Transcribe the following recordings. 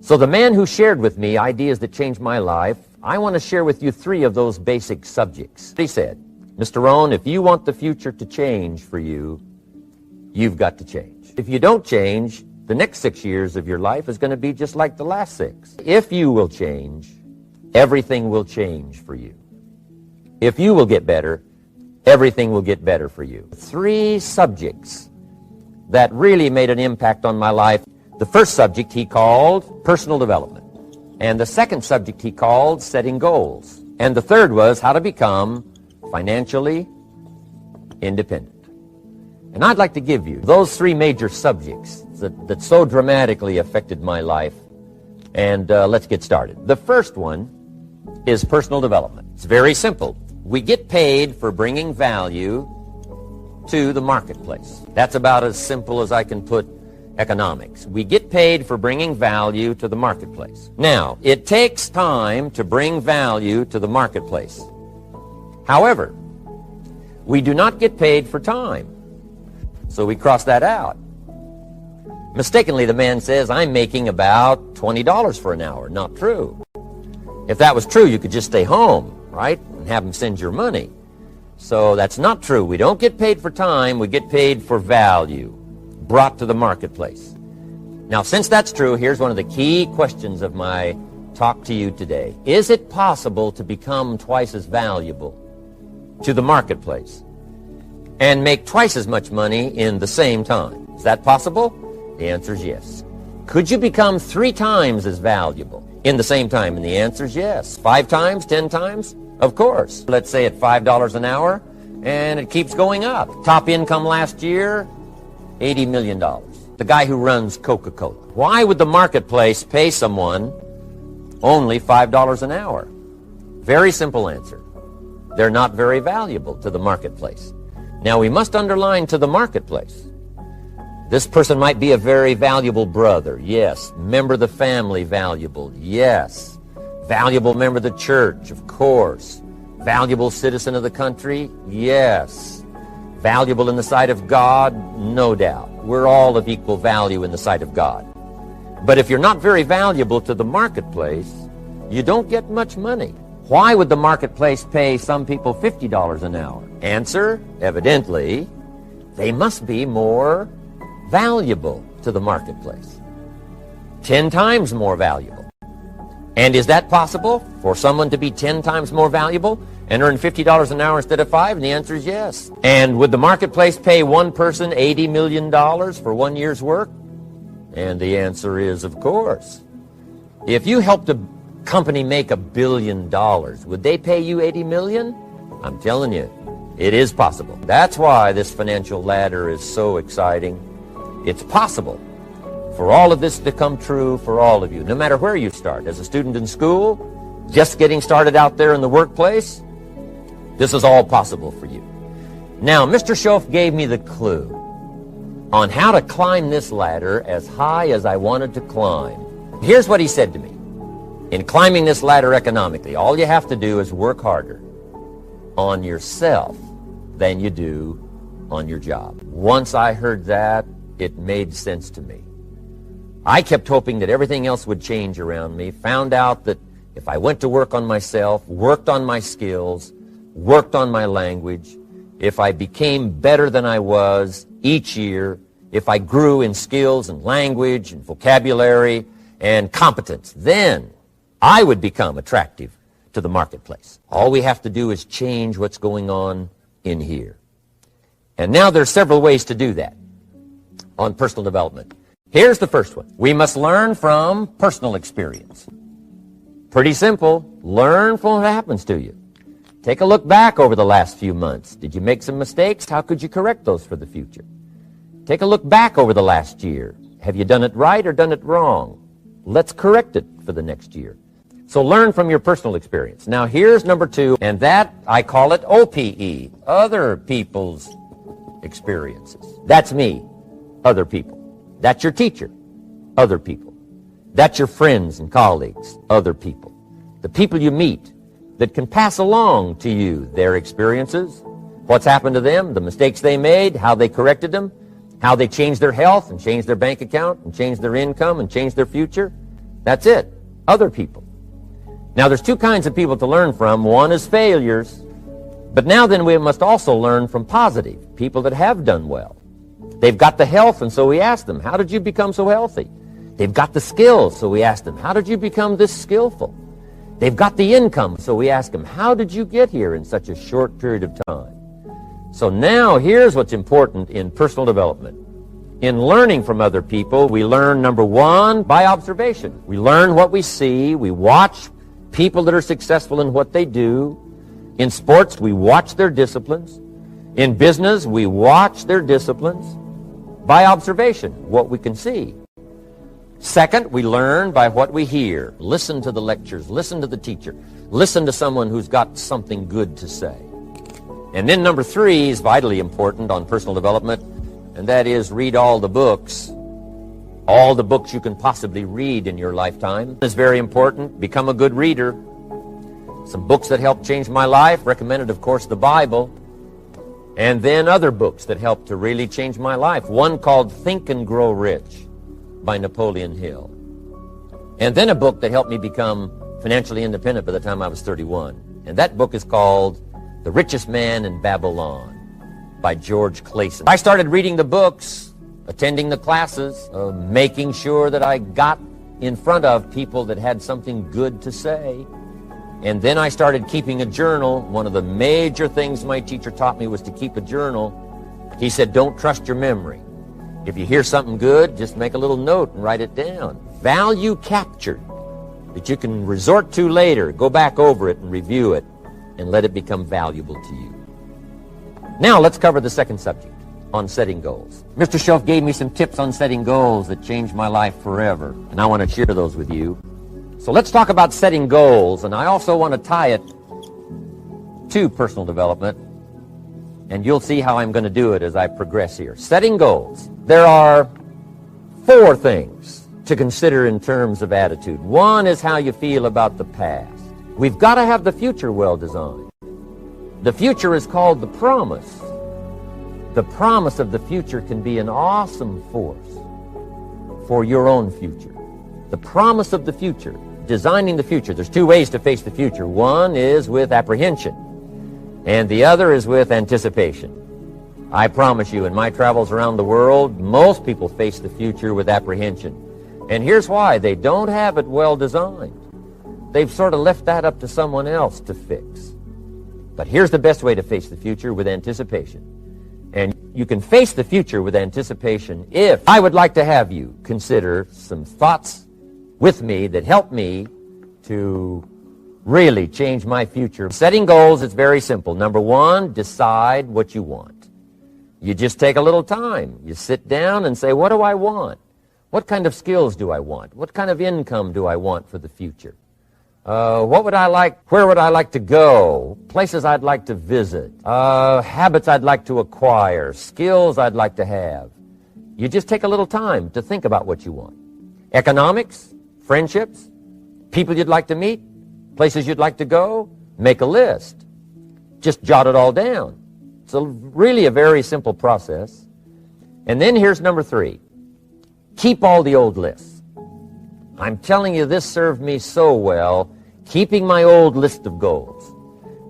So the man who shared with me ideas that changed my life, I want to share with you 3 of those basic subjects. He said, Mr. Rohn, if you want the future to change for you, you've got to change. If you don't change, the next 6 years of your life is going to be just like the last 6. If you will change, everything will change for you. If you will get better, everything will get better for you. 3 subjects that really made an impact on my life. The first subject he called personal development. And the second subject he called setting goals. And the third was how to become financially independent. And I'd like to give you those 3 major subjects that so dramatically affected my life. And let's get started. The first one is personal development. It's very simple. We get paid for bringing value to the marketplace. That's about as simple as I can put economics. We get paid for bringing value to the marketplace. Now, it takes time to bring value to the marketplace. However, we do not get paid for time. So we cross that out. Mistakenly, the man says, I'm making about $20 for an hour. Not true. If that was true, you could just stay home, right, and have them send your money. So that's not true. We don't get paid for time. We get paid for value brought to the marketplace. Now, since that's true, here's one of the key questions of my talk to you today. Is it possible to become twice as valuable to the marketplace and make twice as much money in the same time? Is that possible? The answer is yes. Could you become 3 times as valuable in the same time? And the answer is yes. 5 times, 10 times? Of course. Let's say at $5 an hour, and it keeps going up. Top income last year, $80 million. The guy who runs Coca-Cola. Why would the marketplace pay someone only $5 an hour? Very simple answer. They're not very valuable to the marketplace. Now, we must underline to the marketplace. This person might be a very valuable brother. Yes. Member of the family, valuable. Yes. Valuable member of the church, of course. Valuable citizen of the country? Yes. Valuable in the sight of God? No doubt. We're all of equal value in the sight of God. But if you're not very valuable to the marketplace, you don't get much money. Why would the marketplace pay some people $50 an hour? Answer, evidently, they must be more valuable to the marketplace. 10 times more valuable. And is that possible for someone to be 10 times more valuable and earn $50 an hour instead of 5? And the answer is yes. And would the marketplace pay one person $80 million for 1 year's work? And the answer is, of course. If you helped a company make $1 billion, would they pay you $80 million? I'm telling you, it is possible. That's why this financial ladder is so exciting. It's possible for all of this to come true for all of you, no matter where you start. As a student in school, just getting started out there in the workplace, this is all possible for you. Now, Mr. Schoaf gave me the clue on how to climb this ladder as high as I wanted to climb. Here's what he said to me. In climbing this ladder economically, all you have to do is work harder on yourself than you do on your job. Once I heard that, it made sense to me. I kept hoping that everything else would change around me, found out that if I went to work on myself, worked on my skills, worked on my language, if I became better than I was each year, if I grew in skills and language and vocabulary and competence, then I would become attractive to the marketplace. All we have to do is change what's going on in here. And now there's several ways to do that on personal development. Here's the first one. We must learn from personal experience. Pretty simple. Learn from what happens to you. Take a look back over the last few months. Did you make some mistakes? How could you correct those for the future? Take a look back over the last year. Have you done it right or done it wrong? Let's correct it for the next year. So learn from your personal experience. Now here's number 2, and that I call it OPE, other people's experiences. That's me, other people. That's your teacher, other people. That's your friends and colleagues, other people. The people you meet that can pass along to you their experiences, what's happened to them, the mistakes they made, how they corrected them, how they changed their health and changed their bank account and changed their income and changed their future. That's it. Other people. Now, there's two kinds of people to learn from. One is failures. But now then we must also learn from positive, people that have done well. They've got the health, and so we ask them, how did you become so healthy? They've got the skills, so we ask them, how did you become this skillful? They've got the income, so we ask them, how did you get here in such a short period of time? So now here's what's important in personal development. In learning from other people, we learn, number one, by observation. We learn what we see. We watch people that are successful in what they do. In sports, we watch their disciplines. In business, we watch their disciplines by observation, what we can see. Second, we learn by what we hear. Listen to the lectures. Listen to the teacher. Listen to someone who's got something good to say. And then number three is vitally important on personal development, and that is read all the books you can possibly read in your lifetime. It's very important. Become a good reader. Some books that helped change my life, recommended, of course, the Bible, and then other books that helped to really change my life. One called Think and Grow Rich by Napoleon Hill. And then a book that helped me become financially independent by the time I was 31. And that book is called The Richest Man in Babylon by George Clason. I started reading the books, attending the classes, making sure that I got in front of people that had something good to say. And then I started keeping a journal. One of the major things my teacher taught me was to keep a journal. He said, don't trust your memory. If you hear something good, just make a little note and write it down. Value captured that you can resort to later. Go back over it and review it and let it become valuable to you. Now let's cover the second subject on setting goals. Mr. Shelf gave me some tips on setting goals that changed my life forever, and I want to share those with you. So let's talk about setting goals, and I also want to tie it to personal development, and you'll see how I'm going to do it as I progress here. Setting goals. There are four things to consider in terms of attitude. One is how you feel about the past. We've got to have the future well designed. The future is called the promise. The promise of the future can be an awesome force for your own future. The promise of the future. Designing the future. There's two ways to face the future. One is with apprehension, and the other is with anticipation. I promise you, in my travels around the world, most people face the future with apprehension. And here's why. They don't have it well designed. They've sort of left that up to someone else to fix. But here's the best way to face the future, with anticipation. And you can face the future with anticipation if I would like to have you consider some thoughts with me that help me to really change my future. Setting goals is very simple. Number one, decide what you want. You just take a little time. You sit down and say, what do I want? What kind of skills do I want? What kind of income do I want for the future? What would I like? Where would I like to go? Places I'd like to visit. Habits I'd like to acquire. Skills I'd like to have. You just take a little time to think about what you want. Economics, friendships, people you'd like to meet, places you'd like to go, make a list. Just jot it all down. It's really a very simple process. And then here's number three. Keep all the old lists. I'm telling you, this served me so well, keeping my old list of goals.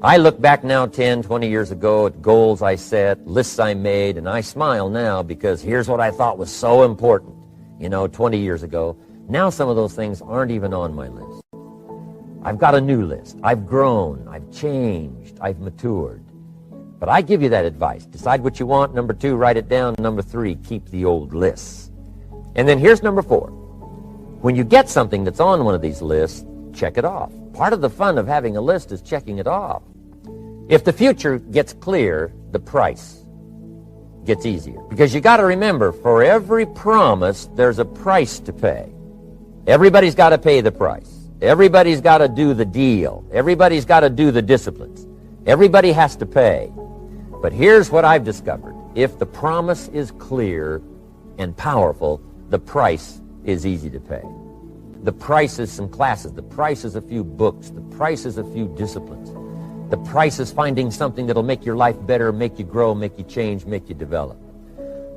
I look back now 10, 20 years ago at goals I set, lists I made, and I smile now because here's what I thought was so important, 20 years ago. Now some of those things aren't even on my list. I've got a new list. I've grown. I've changed. I've matured. But I give you that advice. Decide what you want. Number two, write it down. Number three, keep the old lists. And then here's number four. When you get something that's on one of these lists, check it off. Part of the fun of having a list is checking it off. If the future gets clear, the price gets easier. Because you got to remember, for every promise, there's a price to pay. Everybody's got to pay the price. Everybody's got to do the deal. Everybody's got to do the disciplines. Everybody has to pay. But here's what I've discovered. If the promise is clear and powerful, the price is easy to pay. The price is some classes. The price is a few books. The price is a few disciplines. The price is finding something that'll make your life better, make you grow, make you change, make you develop.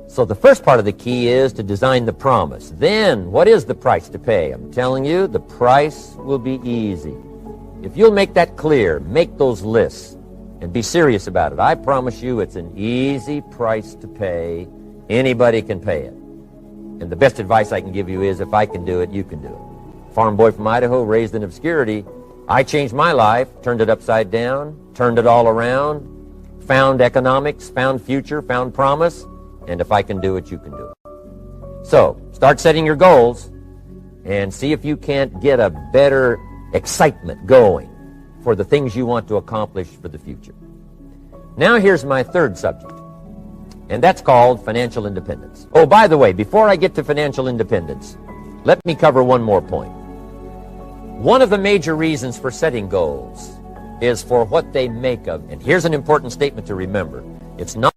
So the first part of the key is to design the promise. Then, what is the price to pay? I'm telling you, the price will be easy. If you'll make that clear, make those lists, and be serious about it, I promise you it's an easy price to pay. Anybody can pay it. And the best advice I can give you is, if I can do it, you can do it. Farm boy from Idaho, raised in obscurity, I changed my life, turned it upside down, turned it all around, found economics, found future, found promise, and if I can do it, you can do it. So, start setting your goals and see if you can't get a better excitement going for the things you want to accomplish for the future. Now here's my third subject, and that's called financial independence. Oh, by the way, before I get to financial independence, let me cover one more point. One of the major reasons for setting goals is for what they make of, and here's an important statement to remember. It's not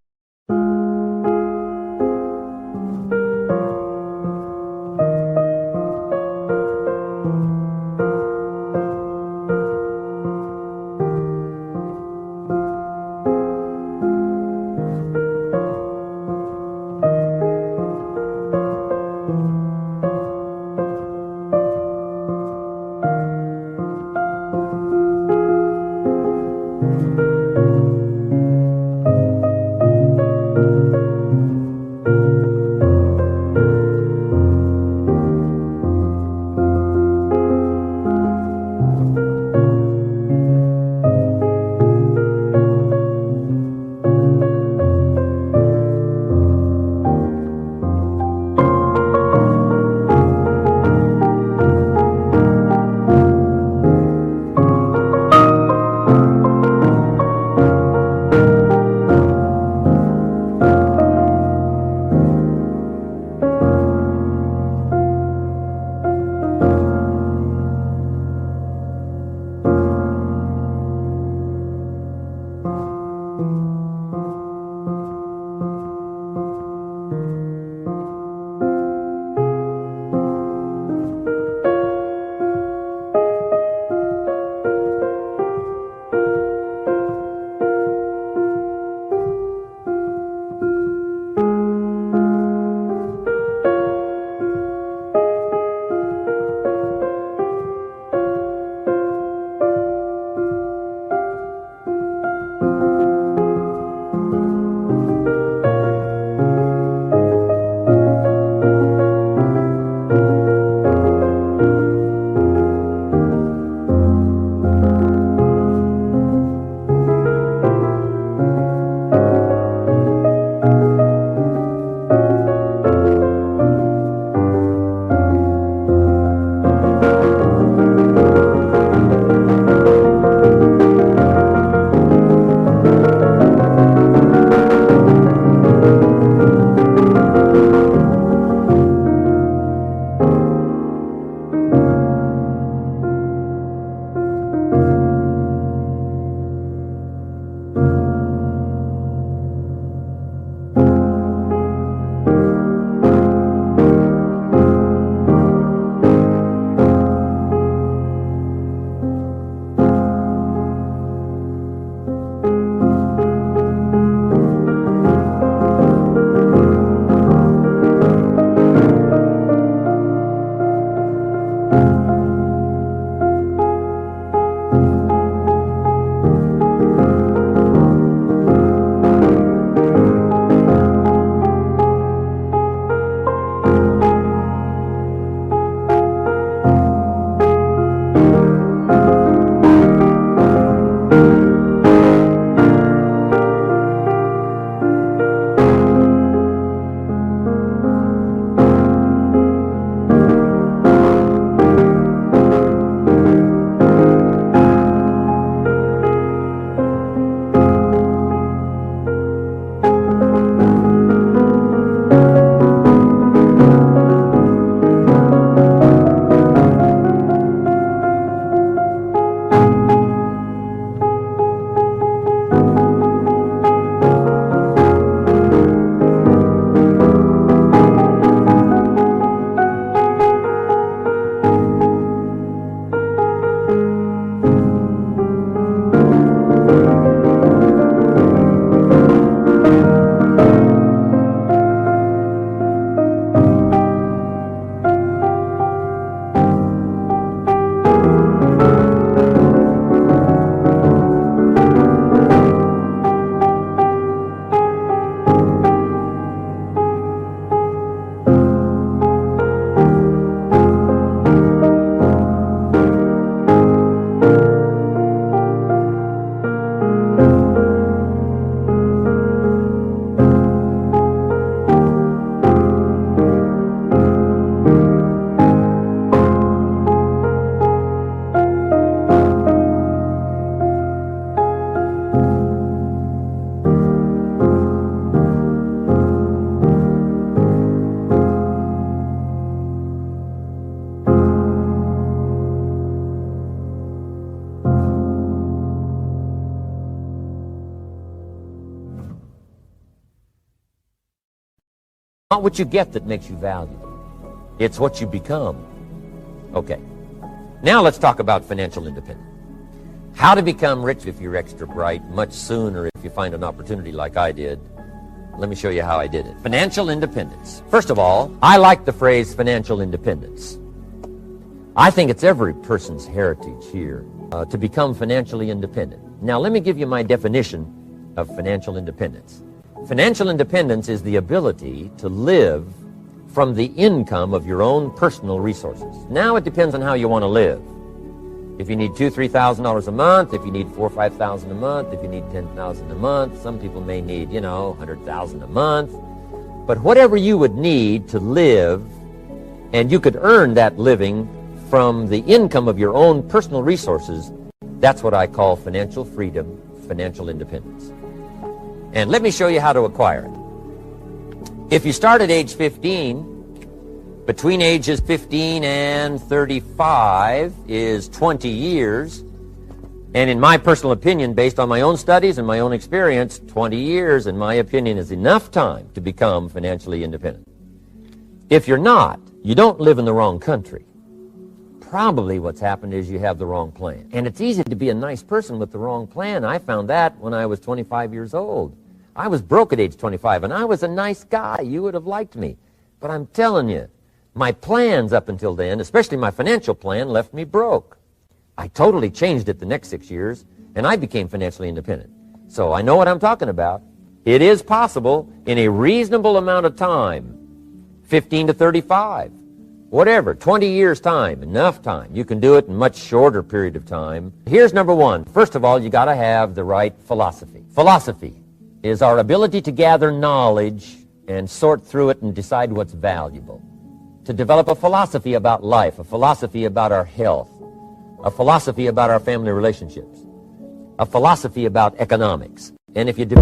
Not what you get that makes you valuable. It's what you become. Okay. Now let's talk about financial independence. How to become rich if you're extra bright much sooner if you find an opportunity like I did. Let me show you how I did it. Financial independence. First of all, I like the phrase financial independence. I think it's every person's heritage here to become financially independent. Now let me give you my definition of financial independence. Financial independence is the ability to live from the income of your own personal resources. Now it depends on how you want to live. If you need $2,000, $3,000 a month, if you need $4,000 or $5,000 a month, if you need $10,000 a month, some people may need, $100,000 a month. But whatever you would need to live, and you could earn that living from the income of your own personal resources, that's what I call financial freedom, financial independence. And let me show you how to acquire it. If you start at age 15, between ages 15 and 35 is 20 years. And in my personal opinion, based on my own studies and my own experience, 20 years, in my opinion, is enough time to become financially independent. If you're not, you don't live in the wrong country. Probably what's happened is you have the wrong plan. And it's easy to be a nice person with the wrong plan. I found that when I was 25 years old. I was broke at age 25, and I was a nice guy. You would have liked me. But I'm telling you, my plans up until then, especially my financial plan, left me broke. I totally changed it the next 6 years, and I became financially independent. So I know what I'm talking about. It is possible in a reasonable amount of time, 15 to 35, whatever, 20 years' time, enough time. You can do it in a much shorter period of time. Here's number one. First of all, you got to have the right philosophy. Philosophy is our ability to gather knowledge and sort through it and decide what's valuable. To develop a philosophy about life, a philosophy about our health, a philosophy about our family relationships, a philosophy about economics. And if you do...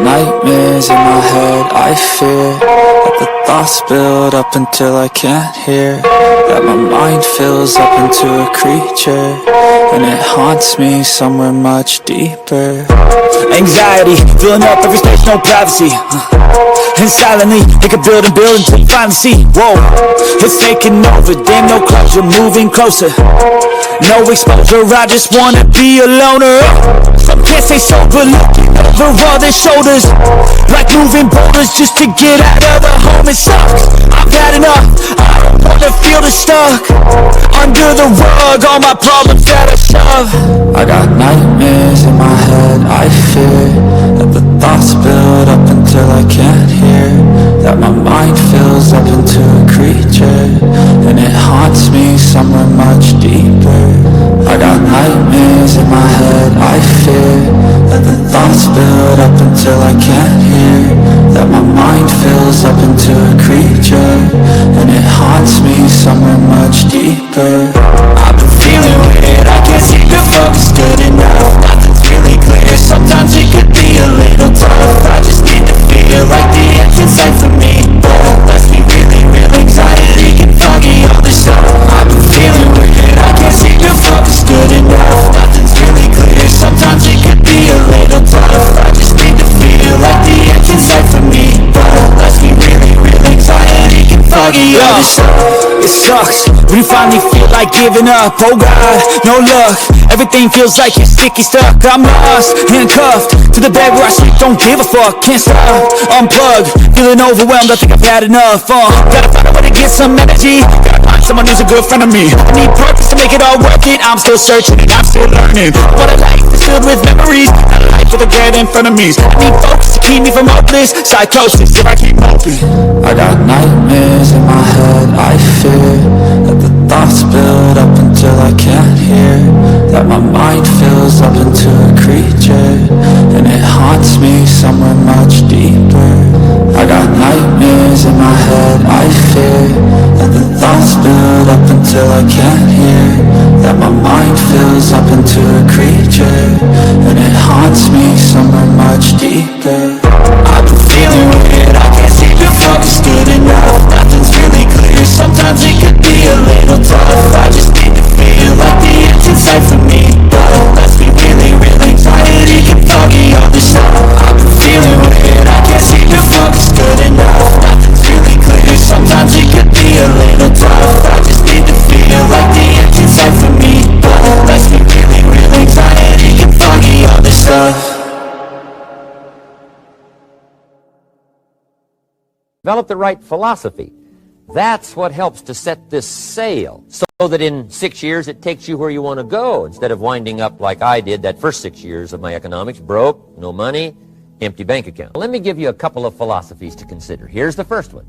Nightmares in my head, I fear that the thoughts build up until I can't hear, that my mind fills up into a creature, and it haunts me somewhere much deeper. Anxiety, filling up every space, no privacy, and silently, it could build and build until you finally see, whoa, it's taking over, damn no closure, moving closer, no exposure, I just wanna be a loner. Some can't stay sober, looking over all their shoulders, like moving boulders just to get out of the home. It sucks, I've had enough, I don't wanna feel the stuck under the rug, all my problems that I shove. I got nightmares in my head, I fear that the thoughts build up until I can't hear, that my mind fills up into a creature, and it haunts me somewhere much deeper. I got nightmares in my head, I fear that the thoughts build up until I can't hear, that my mind fills up into a creature, and it haunts me somewhere much deeper. I've been feeling weird, I can't seem to focus good enough, nothing's really clear, sometimes it could be a little tough, I just need to feel like the end's inside for me, but let's be really real, anxiety can foggy all this stuff. I've been feeling weird, I can't seem to focus good enough, nothing's really clear, sometimes it could be a little tough, I just need to feel like the end's inside for me, but let's be really real, anxiety can foggy all this stuff. It sucks when you finally feel like giving up, oh God, no luck, everything feels like you're sticky stuck, I'm lost, handcuffed to the bed where I sleep, don't give a fuck, can't stop, unplug, feeling overwhelmed, I think I've had enough, gotta find a way to get some energy, gotta find someone who's a good friend of me, I need purpose to make it all worth it, I'm still searching and I'm still learning, what a life is filled with memories, not a life with a dead in front of me, I need focus to keep me from hopeless, psychosis if I keep hoping. I got nightmares in my head, I fear that the thoughts build up until I can't hear, that my mind fills up into a creature, and it haunts me somewhere much deeper. I got nightmares in my head, I fear that the thoughts build up until I can't hear, that my mind fills up into a creature, and it haunts me somewhere much deeper. I've been feeling weird, I can't seem to focus good enough, nothing's Develop the right philosophy. That's what helps to set this sail so that in 6 years it takes you where you want to go instead of winding up like I did that first 6 years of my economics, broke, no money, empty bank account. Let me give you a couple of philosophies to consider. Here's the first one.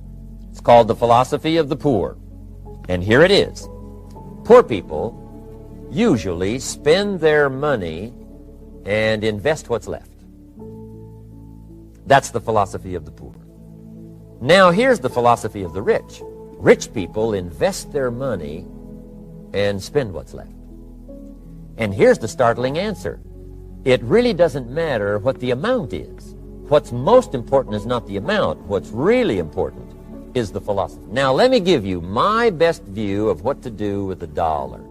It's called the philosophy of the poor. And here it is. Poor people usually spend their money and invest what's left. That's the philosophy of the poor. Now here's the philosophy of the rich. Rich people invest their money and spend what's left. And here's the startling answer. It really doesn't matter what the amount is. What's most important is not the amount. What's really important is the philosophy. Now let me give you my best view of what to do with the dollar.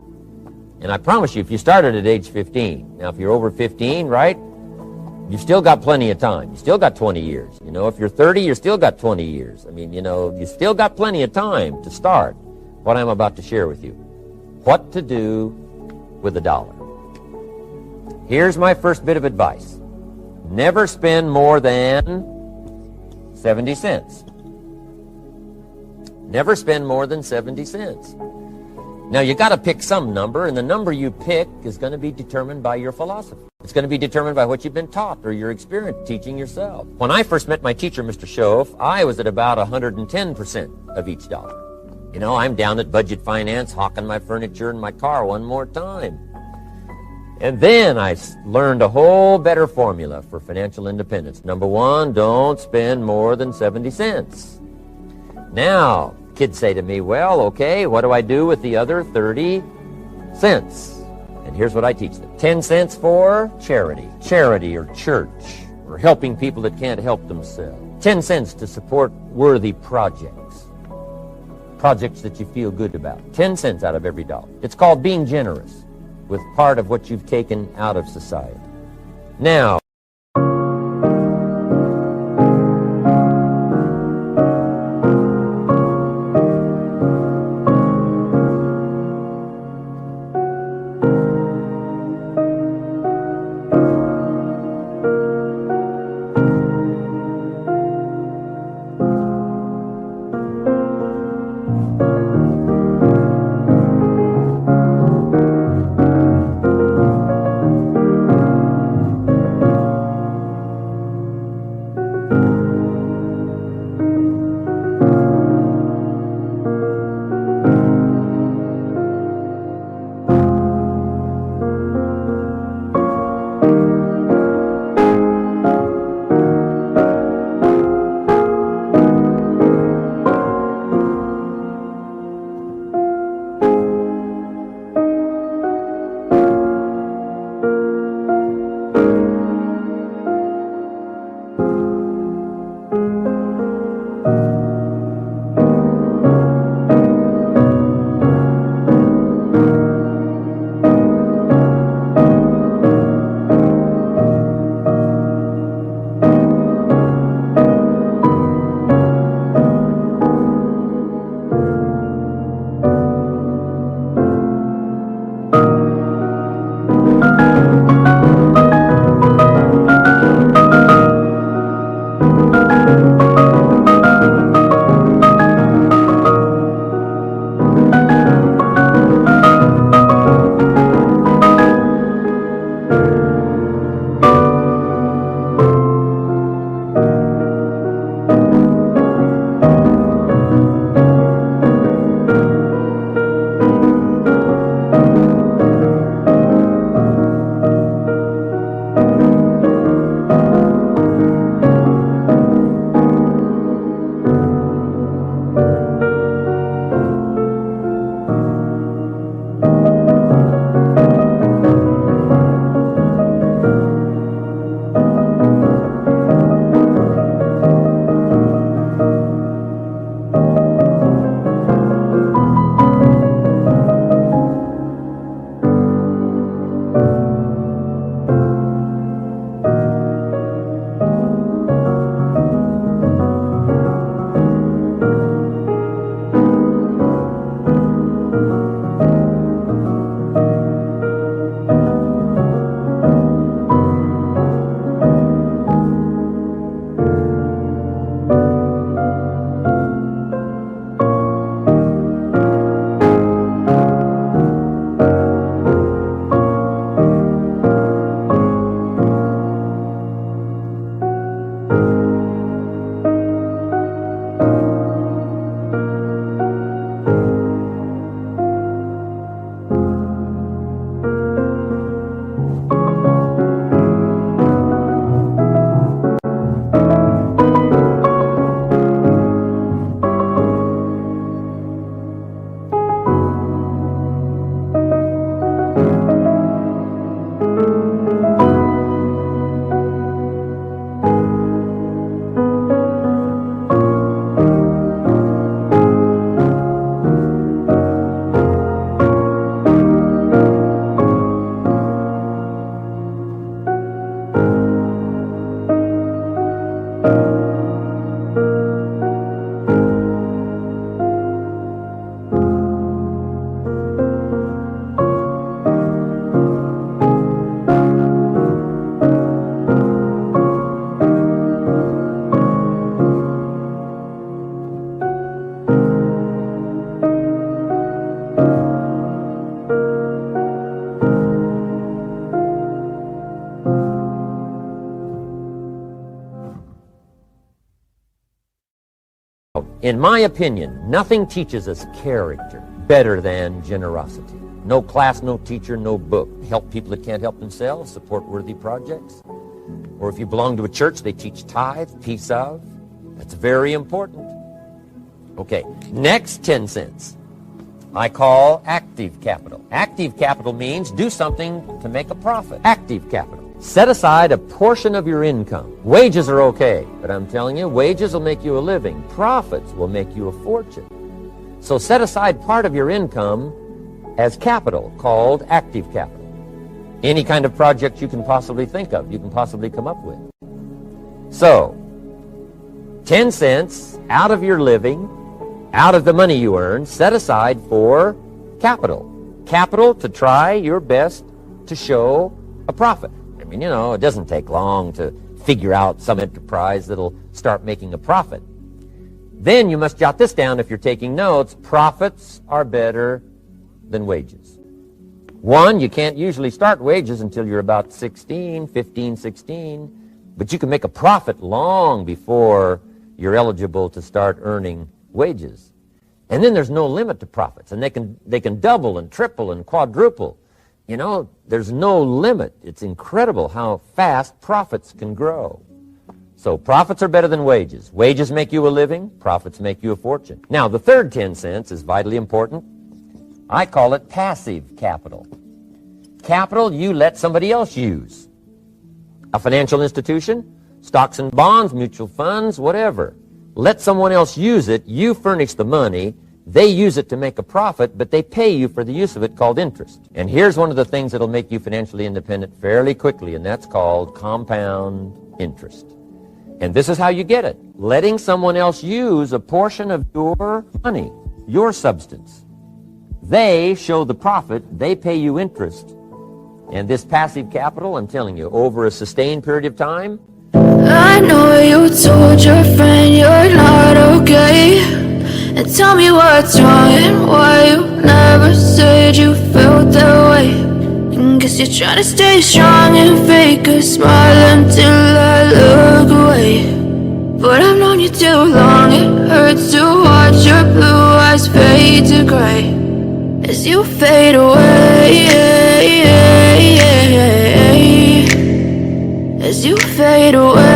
And I promise you, if you started at age 15, now if you're over 15, right, you've still got plenty of time. You still got 20 years. You know, if you're 30, you still got 20 years. I mean, you know, you still got plenty of time to start what I'm about to share with you. What to do with the dollar. Here's my first bit of advice. Never spend more than 70 cents. Never spend more than 70 cents. Now, you got to pick some number, and the number you pick is going to be determined by your philosophy. It's going to be determined by what you've been taught or your experience teaching yourself. When I first met my teacher, Mr. Schoaf, I was at about 110% of each dollar. You know, I'm down at Budget Finance, hawking my furniture and my car one more time. And then I learned a whole better formula for financial independence. Number one, don't spend more than 70 cents. Now, kids say to me, well, okay, what do I do with the other 30 cents? And here's what I teach them. 10 cents for charity or church, or helping people that can't help themselves. 10 cents to support worthy projects that you feel good about. 10 cents out of every dollar. It's called being generous with part of what you've taken out of society. Now, In my opinion, nothing teaches us character better than generosity. No class, no teacher, no book. Help people that can't help themselves, support worthy projects. Or if you belong to a church, they teach tithe, peace of. That's very important. Okay, next 10 cents. I call active capital. Active capital means do something to make a profit. Active capital. Set aside a portion of your income. Wages are okay, but I'm telling you, wages will make you a living. Profits will make you a fortune. So set aside part of your income as capital, called active capital. Any kind of project you can possibly think of, you can possibly come up with. So, 10 cents out of your living, out of the money you earn, set aside for capital. Capital to try your best to show a profit. I mean, you know, it doesn't take long to figure out some enterprise that'll start making a profit. Then you must jot this down if you're taking notes. Profits are better than wages. One, you can't usually start wages until you're about 16, 15, 16, but you can make a profit long before you're eligible to start earning wages. And then there's no limit to profits, and they can double and triple and quadruple. You know, there's no limit. It's incredible how fast profits can grow. So profits are better than wages. Wages make you a living, profits make you a fortune. Now, the third 10 cents is vitally important. I call it passive capital. Capital you let somebody else use. A financial institution, stocks and bonds, mutual funds, whatever. Let someone else use it. You furnish the money. They use it to make a profit, but they pay you for the use of it, called interest. And here's one of the things that'll make you financially independent fairly quickly, and that's called compound interest. And this is how you get it. Letting someone else use a portion of your money, your substance. They show the profit, they pay you interest. And this passive capital, I'm telling you, over a sustained period of time. I know you told your friend you're not okay, and tell me what's wrong and why you never said you felt that way. And guess you're trying to stay strong and fake a smile until I look away. But I've known you too long, it hurts to watch your blue eyes fade to gray as you fade away, as you fade away.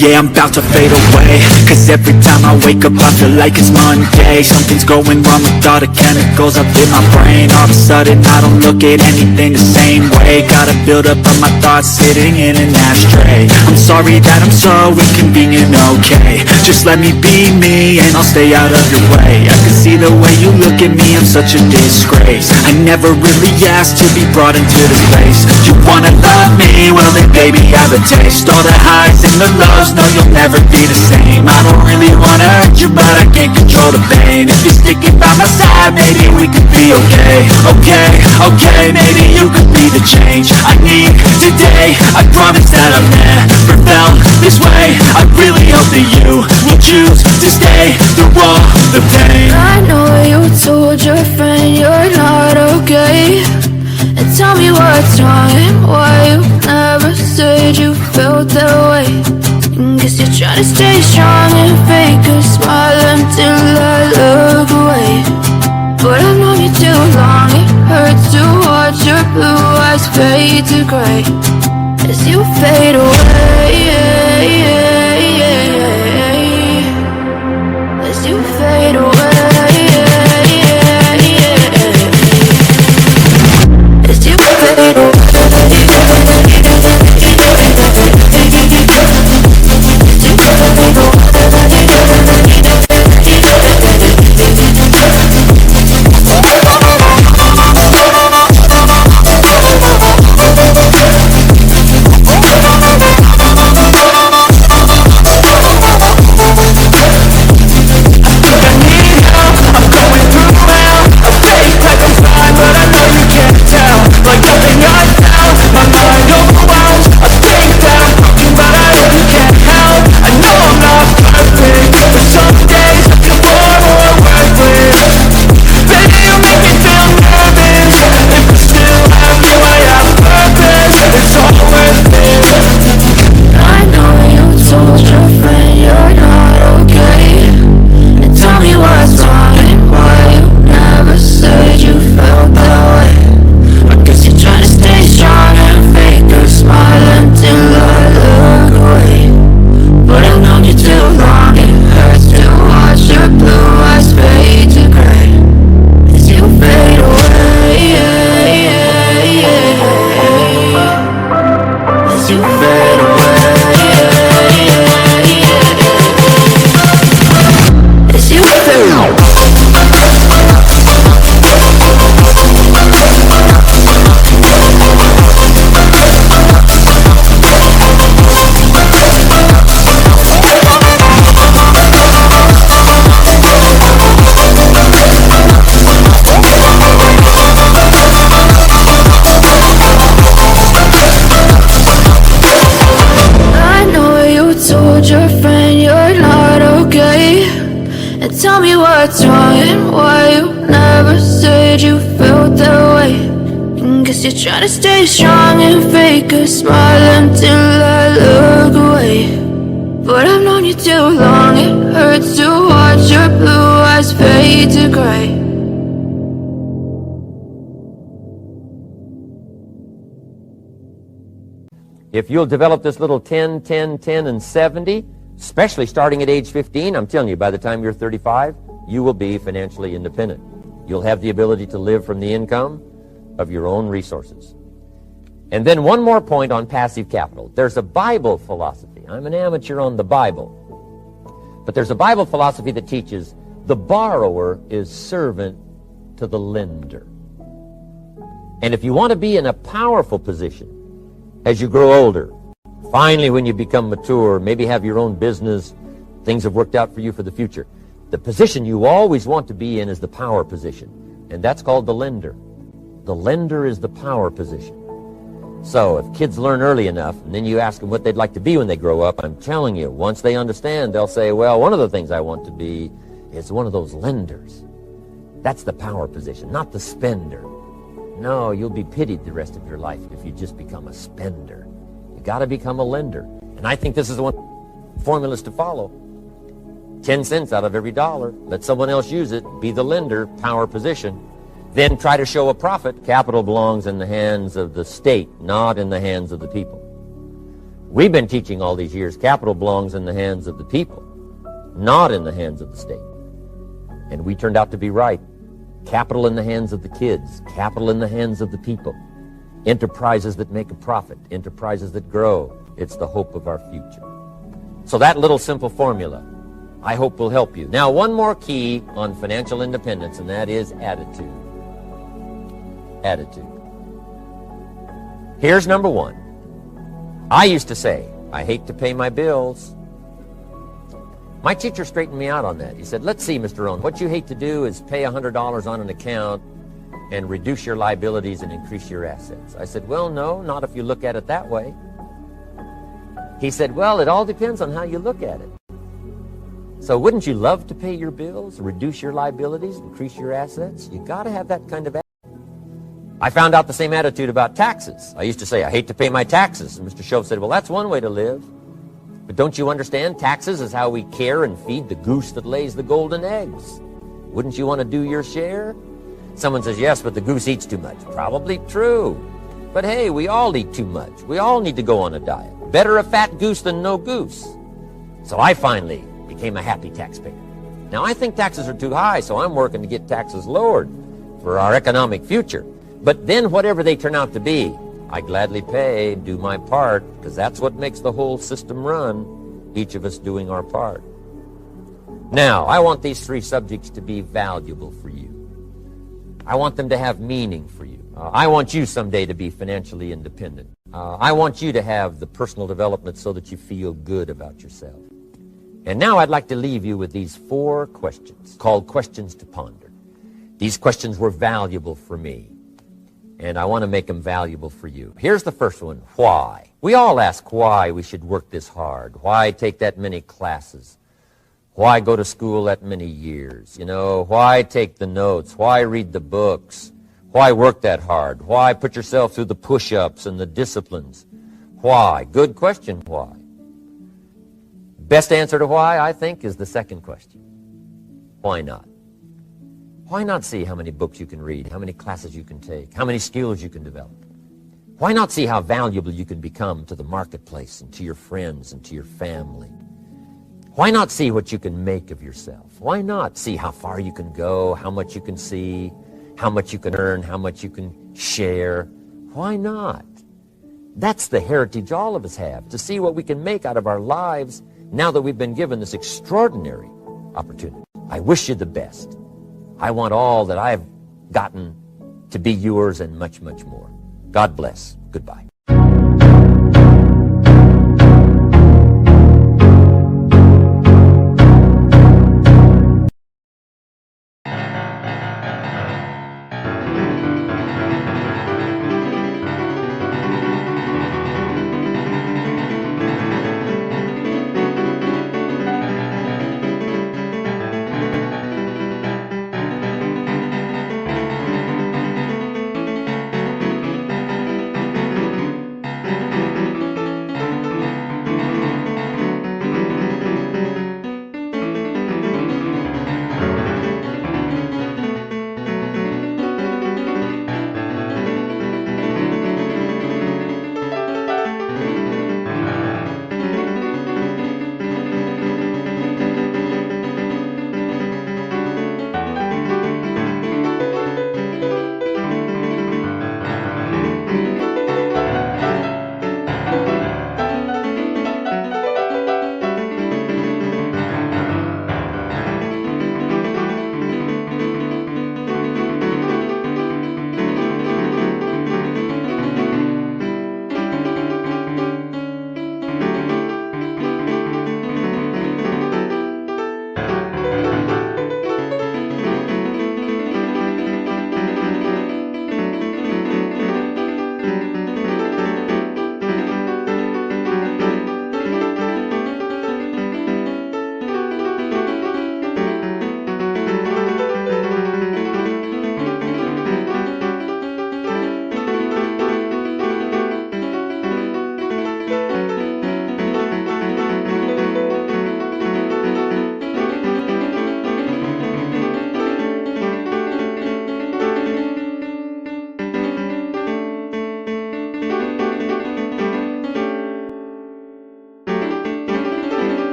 Yeah, I'm about to fade away, cause every time I wake up I feel like it's Monday. Something's going wrong with all the chemicals up in my brain. All of a sudden I don't look at anything the same way. Gotta build up of my thoughts sitting in an ashtray. I'm sorry that I'm so inconvenient, okay. Just let me be me and I'll stay out of your way. I can see the way you look at me, I'm such a disgrace. I never really asked to be brought into this place. You wanna love me? Well then baby have a taste. All the highs and the lows, no you'll never be the same. I don't really wanna hurt you, but I can't control the pain. If you're sticking by my side, maybe we could be okay. Okay, maybe you could be the change I need today. I promise that I've never felt this way. I really hope that you will choose to stay through all the pain. I know you told your friend you're not okay, and tell me what's wrong and why you never said you felt that way. And guess you're trying to stay strong and fake a smile until I look away. But I've known you too long, it hurts to watch your blue eyes fade to gray as you fade away, as you fade away, as you fade away. what's wrong and why you never said you felt that way. And guess you're trying to stay strong and fake a smile until I look away. But I've known you too long, it hurts to watch your blue eyes fade to gray. If you'll develop this little 10, 10, 10, and 70, especially starting at age 15, I'm telling you, by the time you're 35, you will be financially independent. You'll have the ability to live from the income of your own resources. And then one more point on passive capital. There's a Bible philosophy. I'm an amateur on the Bible. But there's a Bible philosophy that teaches the borrower is servant to the lender. And if you want to be in a powerful position as you grow older, finally when you become mature, maybe have your own business, things have worked out for you for the future, the position you always want to be in is the power position. And that's called the lender. The lender is the power position. So if kids learn early enough, and then you ask them what they'd like to be when they grow up, I'm telling you, once they understand, they'll say, well, one of the things I want to be is one of those lenders. That's the power position, not the spender. No, you'll be pitied the rest of your life if you just become a spender. You got to become a lender. And I think this is the one formulas to follow. 10 cents out of every dollar. Let someone else use it. Be the lender, power position. Then try to show a profit. Capital belongs in the hands of the state, not in the hands of the people. We've been teaching all these years, capital belongs in the hands of the people, not in the hands of the state. And we turned out to be right. Capital in the hands of the kids, capital in the hands of the people. Enterprises that make a profit, enterprises that grow. It's the hope of our future. So that little simple formula, I hope will help you. Now, one more key on financial independence, and that is attitude. Attitude. Here's number one. I used to say, I hate to pay my bills. My teacher straightened me out on that. He said, let's see, Mr. Rohn, what you hate to do is pay $100 on an account and reduce your liabilities and increase your assets. I said, well, no, not if you look at it that way. He said, well, it all depends on how you look at it. So wouldn't you love to pay your bills, reduce your liabilities, increase your assets? You got to have that kind of attitude. I found out the same attitude about taxes. I used to say, I hate to pay my taxes. And Mr. Shove said, well, that's one way to live. But don't you understand? Taxes is how we care and feed the goose that lays the golden eggs. Wouldn't you want to do your share? Someone says, yes, but the goose eats too much. Probably true. But hey, we all eat too much. We all need to go on a diet. Better a fat goose than no goose. So I finally became a happy taxpayer. Now, I think taxes are too high, so I'm working to get taxes lowered for our economic future. But then whatever they turn out to be, I gladly pay, do my part, because that's what makes the whole system run, each of us doing our part. Now, I want these three subjects to be valuable for you. I want them to have meaning for you. I want you someday to be financially independent. I want you to have the personal development so that you feel good about yourself. And now I'd like to leave you with these 4 questions called questions to ponder. These questions were valuable for me, and I want to make them valuable for you. Here's the first one, why? We all ask why we should work this hard. Why take that many classes? Why go to school that many years? You know, why take the notes? Why read the books? Why work that hard? Why put yourself through the push-ups and the disciplines? Why? Good question, why? Best answer to why, I think, is the second question. Why not? Why not see how many books you can read, how many classes you can take, how many skills you can develop? Why not see how valuable you can become to the marketplace and to your friends and to your family? Why not see what you can make of yourself? Why not see how far you can go, how much you can see, how much you can earn, how much you can share? Why not? That's the heritage all of us have, to see what we can make out of our lives now that we've been given this extraordinary opportunity. I wish you the best. I want all that I've gotten to be yours and much, much more. God bless. Goodbye.